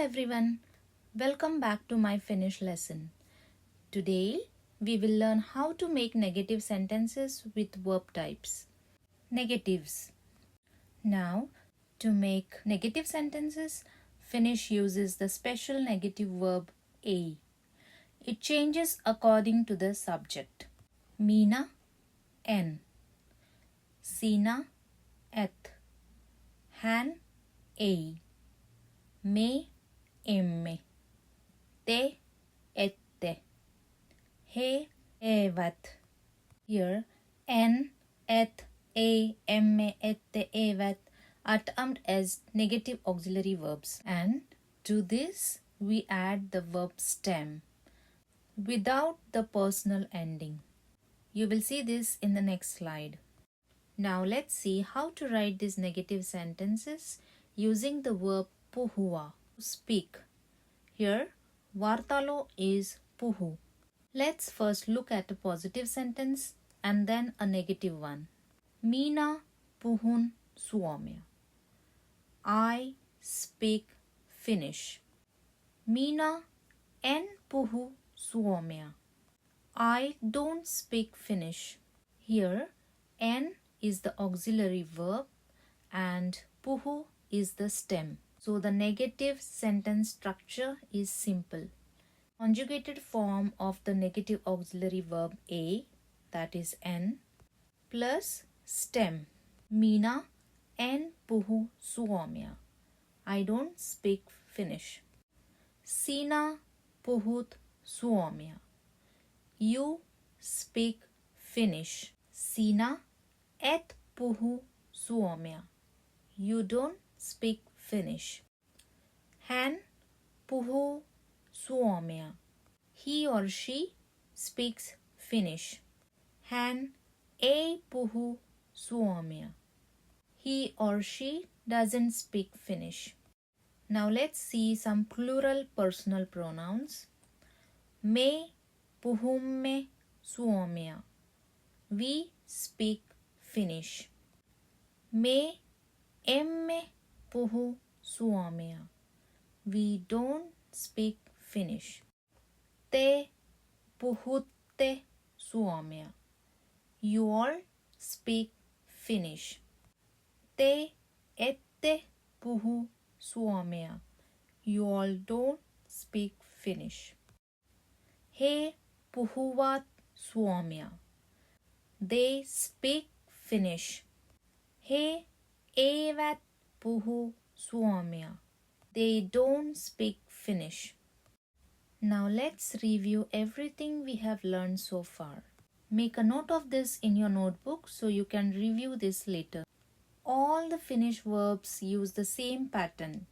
everyone, welcome back to my Finnish lesson. Today we will learn how to make negative sentences with verb types. Negatives. Now, to make negative sentences, Finnish uses the special negative verb ei. It changes according to the subject. Minä, en. Sinä, et. Hän, ei. Me, emme. Te, ette. He, eivät. Here, en, et, ei, emme, ette, eivät are termed as negative auxiliary verbs. And to this, we add the verb stem without the personal ending. You will see this in the next slide. Now let's see how to write these negative sentences using the verb puhua, speak. Here, vartalo is puhu. Let's first look at a positive sentence and then a negative one. Minä puhun suomea. I speak Finnish. Minä en puhu suomea. I don't speak Finnish. Here, en is the auxiliary verb and puhu is the stem. So the negative sentence structure is simple. Conjugated form of the negative auxiliary verb ei, that is en, plus stem. Minä en puhu suomea. I don't speak Finnish. Sinä puhut suomea. You speak Finnish. Sinä et puhu suomea. You don't speak Finnish. Hän puhuu suomea. He or she speaks Finnish. Hän ei puhu suomea. He or she doesn't speak Finnish. Now let's see some plural personal pronouns. Me puhumme suomea. We speak Finnish. Me emme puhu suomea. We don't speak Finnish. Te puhutte suomea. You all speak Finnish. Te ette puhu suomea. You all don't speak Finnish. He puhuvat suomea. They speak Finnish. He eivät puhu suomea. They don't speak Finnish. Now let's review everything we have learned so far. Make a note of this in your notebook so you can review this later. All the Finnish verbs use the same pattern.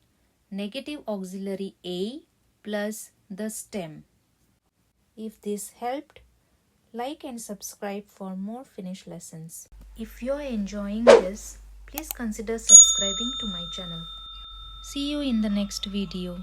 Negative auxiliary ei plus the stem. If this helped, like and subscribe for more Finnish lessons. If you are enjoying this, please consider subscribing to my channel. See you in the next video.